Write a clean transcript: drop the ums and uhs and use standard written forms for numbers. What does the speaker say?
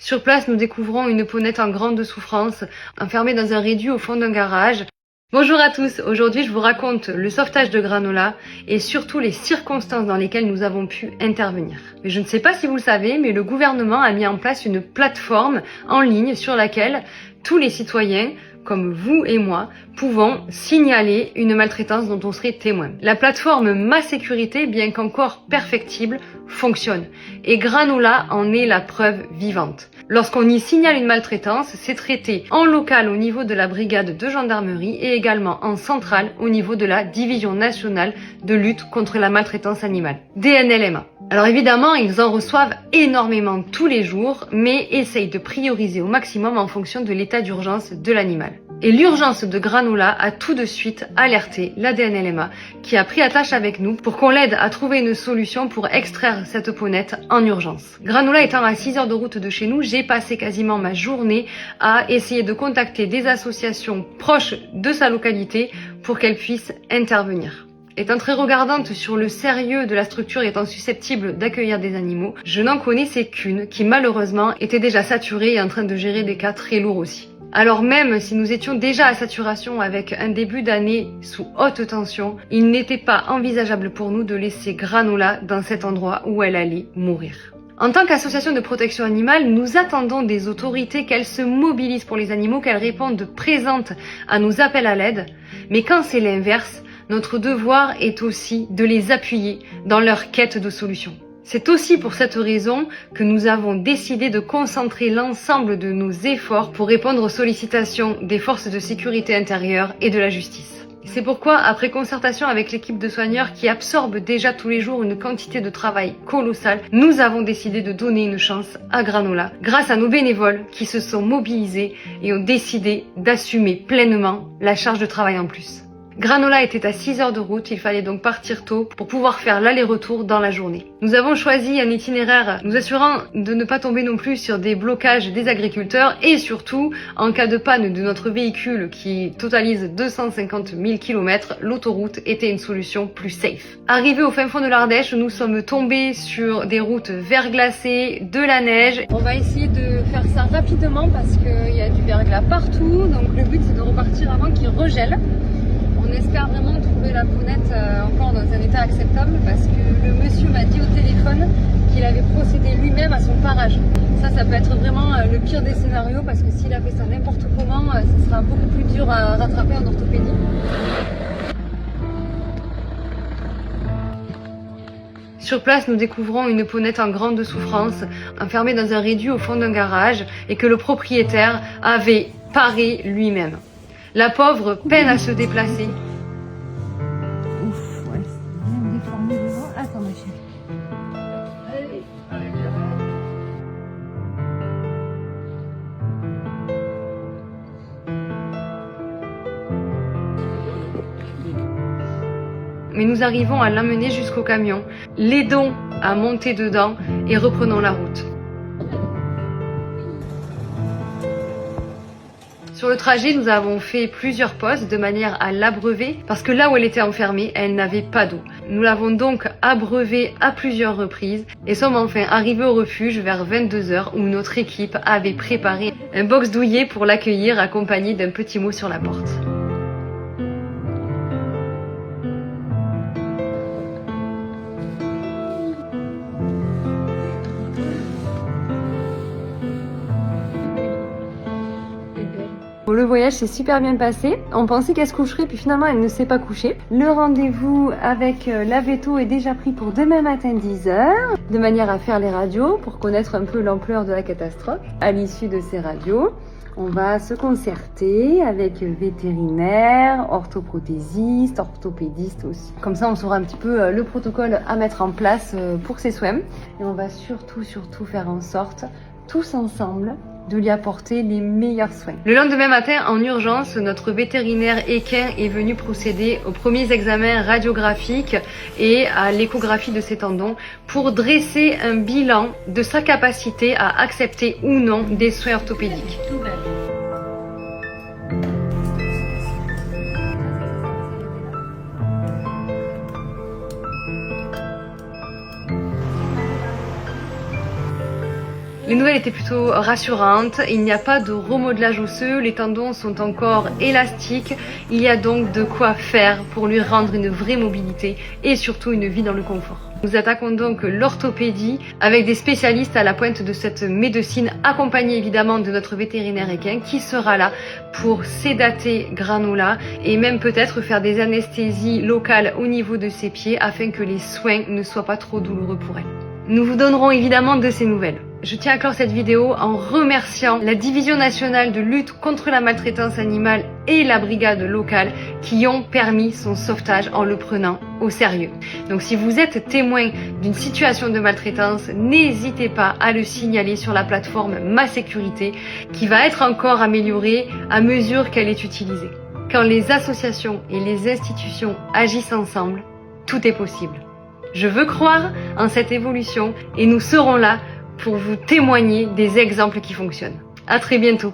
Sur place, nous découvrons une peaunette en grande souffrance, enfermée dans un réduit au fond d'un garage. Bonjour à tous, aujourd'hui je vous raconte le sauvetage de Granola et surtout les circonstances dans lesquelles nous avons pu intervenir. Mais je ne sais pas si vous le savez, mais le gouvernement a mis en place une plateforme en ligne sur laquelle tous les citoyens, comme vous et moi, pouvons signaler une maltraitance dont on serait témoin. La plateforme Ma Sécurité, bien qu'encore perfectible, fonctionne. Et Granola en est la preuve vivante. Lorsqu'on y signale une maltraitance, c'est traité en local au niveau de la brigade de gendarmerie et également en centrale au niveau de la Division nationale de lutte contre la maltraitance animale, DNLMA. Alors évidemment, ils en reçoivent énormément tous les jours, mais essayent de prioriser au maximum en fonction de l'état d'urgence de l'animal. Et l'urgence de Granola a tout de suite alerté la DNLMA qui a pris attache avec nous pour qu'on l'aide à trouver une solution pour extraire cette peaunette en urgence. Granola étant à 6 heures de route de chez nous, j'ai passé quasiment ma journée à essayer de contacter des associations proches de sa localité pour qu'elles puissent intervenir. Étant très regardante sur le sérieux de la structure étant susceptible d'accueillir des animaux, je n'en connaissais qu'une qui malheureusement était déjà saturée et en train de gérer des cas très lourds aussi. Alors même si nous étions déjà à saturation avec un début d'année sous haute tension, il n'était pas envisageable pour nous de laisser Granola dans cet endroit où elle allait mourir. En tant qu'association de protection animale, nous attendons des autorités qu'elles se mobilisent pour les animaux, qu'elles répondent présentes à nos appels à l'aide. Mais quand c'est l'inverse, notre devoir est aussi de les appuyer dans leur quête de solutions. C'est aussi pour cette raison que nous avons décidé de concentrer l'ensemble de nos efforts pour répondre aux sollicitations des forces de sécurité intérieure et de la justice. C'est pourquoi, après concertation avec l'équipe de soigneurs qui absorbe déjà tous les jours une quantité de travail colossale, nous avons décidé de donner une chance à Granola grâce à nos bénévoles qui se sont mobilisés et ont décidé d'assumer pleinement la charge de travail en plus. Granola était à 6 heures de route, il fallait donc partir tôt pour pouvoir faire l'aller-retour dans la journée. Nous avons choisi un itinéraire nous assurant de ne pas tomber non plus sur des blocages des agriculteurs et surtout, en cas de panne de notre véhicule qui totalise 250 000 km, l'autoroute était une solution plus safe. Arrivés au fin fond de l'Ardèche, nous sommes tombés sur des routes verglacées, de la neige. On va essayer de faire ça rapidement parce qu'il y a du verglas partout, donc le but c'est de repartir avant qu'il regèle. On espère vraiment trouver la peaunette encore dans un état acceptable parce que le monsieur m'a dit au téléphone qu'il avait procédé lui-même à son parage. Ça peut être vraiment le pire des scénarios parce que s'il a fait ça n'importe comment, ce sera beaucoup plus dur à rattraper en orthopédie. Sur place, nous découvrons une peaunette en grande souffrance, enfermée dans un réduit au fond d'un garage et que le propriétaire avait paré lui-même. La pauvre peine à se déplacer. Ouf, ouais, c'est bien déformé devant. Attends, ma chérie. Mais nous arrivons à l'emmener jusqu'au camion, l'aidons à monter dedans et reprenons la route. Sur le trajet, nous avons fait plusieurs pauses de manière à l'abreuver parce que là où elle était enfermée, elle n'avait pas d'eau. Nous l'avons donc abreuvée à plusieurs reprises et sommes enfin arrivés au refuge vers 22 h où notre équipe avait préparé un box douillet pour l'accueillir accompagné d'un petit mot sur la porte. Le voyage s'est super bien passé. On pensait qu'elle se coucherait, puis finalement elle ne s'est pas couchée. Le rendez-vous avec la véto est déjà pris pour demain matin 10 h, de manière à faire les radios pour connaître un peu l'ampleur de la catastrophe. À l'issue de ces radios, on va se concerter avec vétérinaire, orthoprothésiste, orthopédiste aussi. Comme ça, on saura un petit peu le protocole à mettre en place pour ces soins. Et on va surtout faire en sorte, tous ensemble, de lui apporter les meilleurs soins. Le lendemain matin, en urgence, notre vétérinaire équin est venu procéder aux premiers examens radiographiques et à l'échographie de ses tendons pour dresser un bilan de sa capacité à accepter ou non des soins orthopédiques. Les nouvelles étaient plutôt rassurantes, il n'y a pas de remodelage osseux, les tendons sont encore élastiques, il y a donc de quoi faire pour lui rendre une vraie mobilité et surtout une vie dans le confort. Nous attaquons donc l'orthopédie avec des spécialistes à la pointe de cette médecine, accompagnés évidemment de notre vétérinaire équin qui sera là pour sédater Granola et même peut-être faire des anesthésies locales au niveau de ses pieds afin que les soins ne soient pas trop douloureux pour elle. Nous vous donnerons évidemment de ces nouvelles. Je tiens à clore cette vidéo en remerciant la Division nationale de lutte contre la maltraitance animale et la brigade locale qui ont permis son sauvetage en le prenant au sérieux. Donc si vous êtes témoin d'une situation de maltraitance, n'hésitez pas à le signaler sur la plateforme Ma Sécurité qui va être encore améliorée à mesure qu'elle est utilisée. Quand les associations et les institutions agissent ensemble, tout est possible. Je veux croire en cette évolution et nous serons là pour vous témoigner des exemples qui fonctionnent. À très bientôt.